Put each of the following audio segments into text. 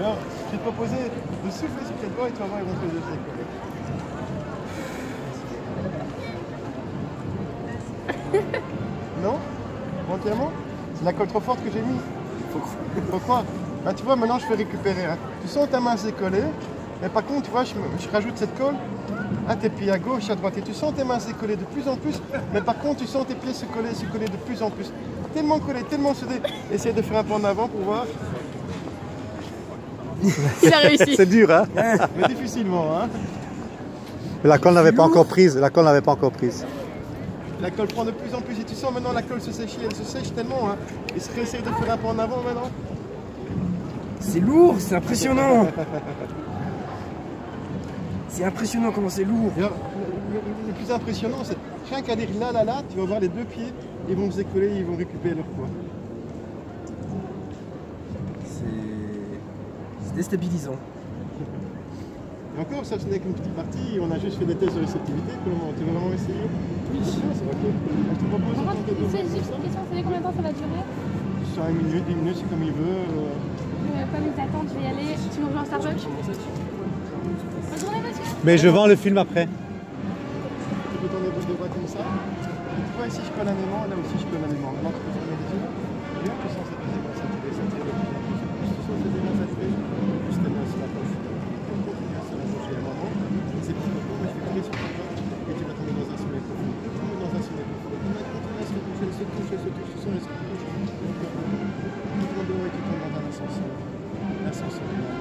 Alors, je vais te proposer de souffler sur tes doigts et tu vas voir, ils vont te décoller. Non? Entièrement? C'est la colle trop forte que j'ai mise. Faut croire. Bah, tu vois, maintenant je fais récupérer. Hein. Tu sens ta main se décoller, mais par contre, tu vois, je rajoute cette colle à tes pieds à gauche, à droite. Et tu sens tes mains se décoller de plus en plus, mais par contre, tu sens tes pieds se coller de plus en plus. Tellement collé, tellement soudé. Essaye de faire un pas en avant pour voir. Il a réussi. C'est dur, hein? Mais difficilement, hein? La colle n'avait pas encore prise. La colle n'avait pas encore prise. La colle prend de plus en plus et tu sens maintenant la colle se sécher, elle se sèche tellement. Hein. Et essaye de faire un pas en avant maintenant. C'est lourd, c'est impressionnant. C'est impressionnant comment c'est lourd. Le plus impressionnant, c'est rien qu'à dire là, tu vas voir les deux pieds, ils vont se décoller, ils vont récupérer leur poids. C'est déstabilisant. Et encore, ça ce n'est qu'une petite partie, on a juste fait des tests de réceptivité. Comment tu veux vraiment essayer? Oui, c'est ok. On te propose C'est juste une question, c'est combien de temps ça va durer? 5 minutes, 10 minutes, c'est comme il veut. Comme ils attendent, je vais y aller. Tu nous rejoins à Starbucks? Bonne journée, monsieur. Mais je vends le film après. Tu peux tourner les bras comme ça. Et tu vois ici, je colle un aimant, là aussi, je colle un aimant. Maintenant, tu peux fermer les yeux. Et là, tu sens cette main saturée, saturée. Tu sens cette main saturée. Juste la main sur la poche. On continue à se la bouger un moment. C'est petit peu, moi, je vais tomber sur ton corps. Et tu vas tomber dans un sommeil profond. Tomber dans un sommeil profond. Continue à se toucher, se toucher, se toucher, se toucher, se toucher. Tu tombes et tu tombes dans un ascenseur. L'ascenseur est là.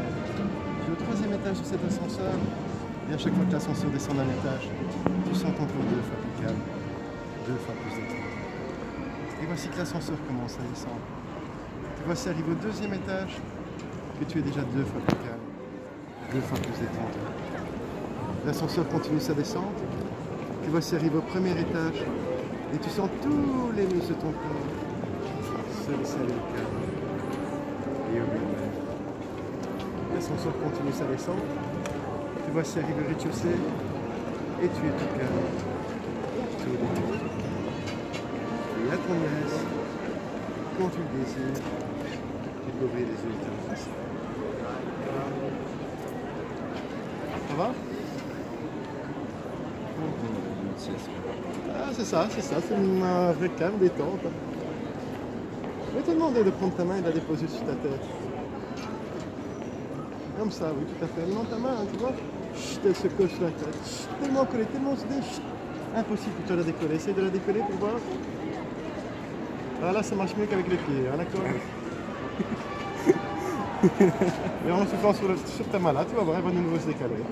Tu es au 3e étage de cet ascenseur. Et à chaque fois que l'ascenseur descend d'un étage, tu sens ton corps 2 fois plus calme, 2 fois plus détendu. Et voici que l'ascenseur commence à descendre. Tu voici arriver au 2e étage, que tu es déjà 2 fois plus calme, 2 fois plus détendu. L'ascenseur continue sa descente. Tu voici arriver au 1er étage, et tu sens tous les muscles de ton corps se laisser aller au calme et au bien-être. L'ascenseur continue sa descente. Tu voici arriver au rez-de-chaussée et tu es tout calme, tout détendu. Et à ton aise, quand tu le désires, tu peux ouvrir les yeux et te faire. Ça va? Ah, c'est ça, c'est une vraie calme, détente. Je vais te demander de prendre ta main et de la déposer sur ta tête. Comme ça, oui, tout à fait. Non, ta main, hein, tu vois, chut, elle se colle sur la tête. Chut, tellement collée, tellement soudée. Impossible pour toi de la décoller. Essaye de la décoller pour voir. Ah, là, ça marche mieux qu'avec les pieds, hein, d'accord? Et en soufflant sur ta main là, tu vas voir, elle va de nouveau se décaler.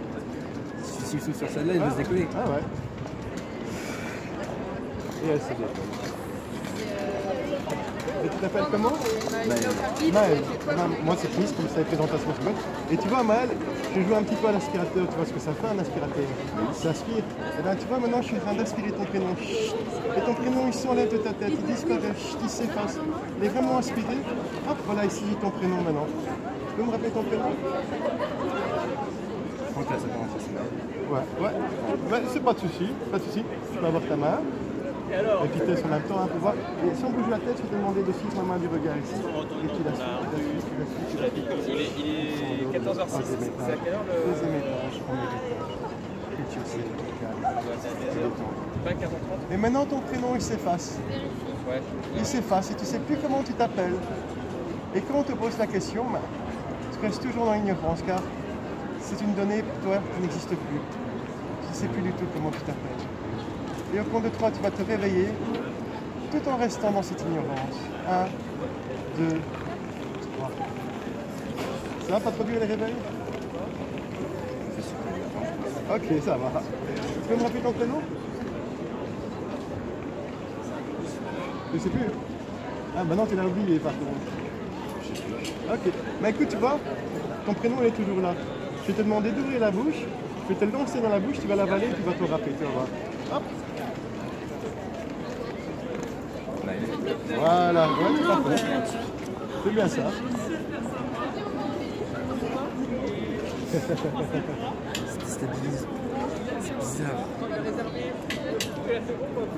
Si je souffle sur celle-là, il va se décoller. Ah ouais. Et elle se décolle. Et tu t'appelles comment? Maël. Moi c'est Chris, comme ça les présentations se font. Et tu vois Maël, je joue un petit peu à l'aspirateur, tu vois ce que ça fait un aspirateur? Ça aspire. Et bien tu vois maintenant je suis en train d'aspirer ton prénom. Chut. Et ton prénom il s'enlève de ta tête, il disparaît, chut, il s'efface. Il est vraiment aspiré. Hop, voilà ici ton prénom maintenant. Tu peux me rappeler ton prénom? Ouais. C'est pas de souci, pas de souci. Tu peux avoir ta main. Et puis test en même temps, pour voir. Et si on bouge la tête, je vais te demander de suivre ma main du regard ici. Et tu la suis, Il est 14h06. C'est à quelle heure le... 2e étage, 1er étage. Et tu aussi, pas 15h30. et maintenant ton prénom il s'efface. Ouais. Il s'efface et tu sais plus comment tu t'appelles. Et quand on te pose la question, tu restes toujours dans l'ignorance car c'est une donnée pour toi qui n'existe plus. Tu ne sais plus du tout comment tu t'appelles. Et au compte de 3, tu vas te réveiller tout en restant dans cette ignorance. 1, 2, 3. Ça va, pas trop dur les réveils? Ok, ça va. Tu peux me rappeler ton prénom? Je sais plus. Ah, maintenant tu l'as oublié par contre. Ok. Mais écoute, tu vois, ton prénom il est toujours là. Je vais te demander d'ouvrir la bouche. Je vais te le lancer dans la bouche, tu vas l'avaler et tu vas te rappeler. Tu vas voir. Hop. Voilà, ouais, tout à fait. C'est bien ça. C'est bizarre.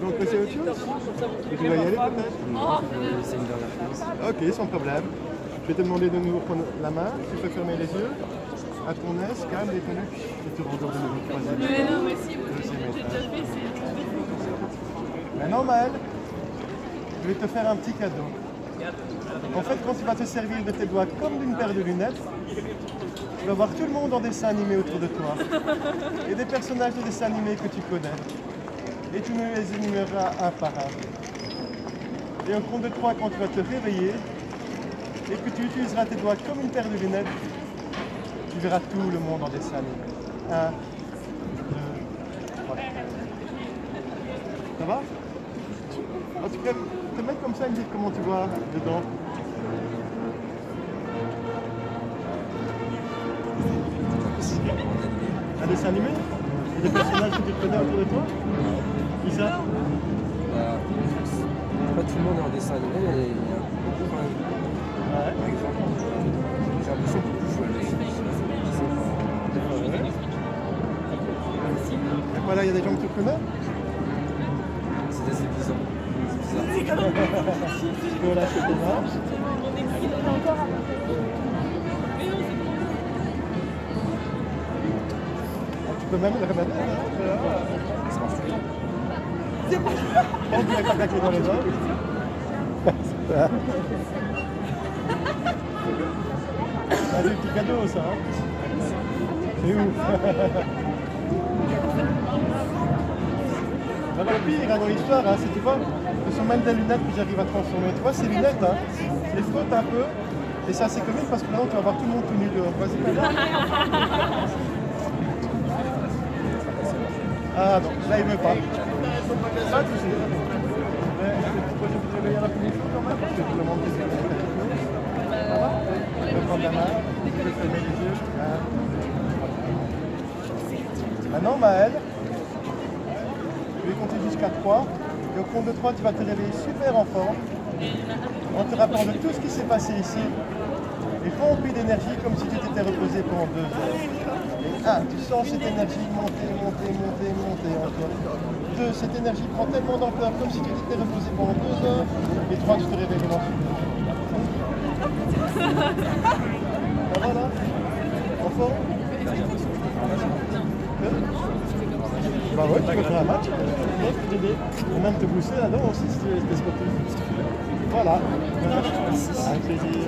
Donc c'est autre chose? Et tu vas y aller peut-être? C'est une dernière chose. Ok, sans problème. Je vais te demander de nouveau prendre la main, tu peux fermer les yeux. À ton aise, calme, détenu, et tu rendors de nouveau le troisième. Mais non, mais si, Deuxième j'ai déjà étage. fait, c'est... Maintenant, Maël, je vais te faire un petit cadeau. En fait, quand tu vas te servir de tes doigts comme d'une paire de lunettes, tu vas voir tout le monde en dessin animé autour de toi. Et des personnages de dessin animé que tu connais. Et tu me les énuméreras un par un. Et au compte de 3, quand tu vas te réveiller, et que tu utiliseras tes doigts comme une paire de lunettes, tu verras tout le monde en dessin animé. 1, 2, 3. Ça va? Tu peux te mettre comme ça et me dire comment tu vois dedans. Un dessin animé? Des personnages que tu connais autour de toi? Qui ça? Pas tout le monde est en dessin animé, mais il y a beaucoup quand même. Ouais. Par exemple, j'ai l'impression que beaucoup jouent à Et voilà, il y a des gens que tu connais? c'est assez bizarre. C'est bizarre. Je peux lâcher tes mains. Tu peux même le remettre. Ça marche tout le temps. On dirait pas claquer dans les doigts. Ah, c'est un petit cadeau ça. Hein. C'est ouf. Le pire hein, dans l'histoire, hein, c'est tu vois, ce sont même des lunettes que j'arrive à transformer. Tu vois, ces lunettes, hein, je les frotte un peu. Et c'est assez comique parce que maintenant tu vas voir tout le monde tout nu dehors. Vas-y, ah non, là il veut pas. Ça, tu sais. Mais pourquoi je voudrais réveiller la punition quand même? Parce que tout le monde sait avec nous. Ça va? Je vais prendre la main, je vais fermer les yeux. Maintenant, Maël, je vais compter jusqu'à 3. Et au compte de 3, tu vas te réveiller super en forme. En te rappelant de tout ce qui s'est passé ici. Et rempli d'énergie comme si tu t'étais reposé pendant 2 heures. Et 1, tu sens cette énergie monter en toi. 2, cette énergie prend tellement d'ampleur comme si tu t'étais reposé pendant 2 heures. Et 3, tu te réveilles vraiment super. Ça va là? En forme? Bah ouais, tu peux faire un match. T'aider. Et même te booster là-dedans aussi si tu es sportif. Voilà. Avec plaisir.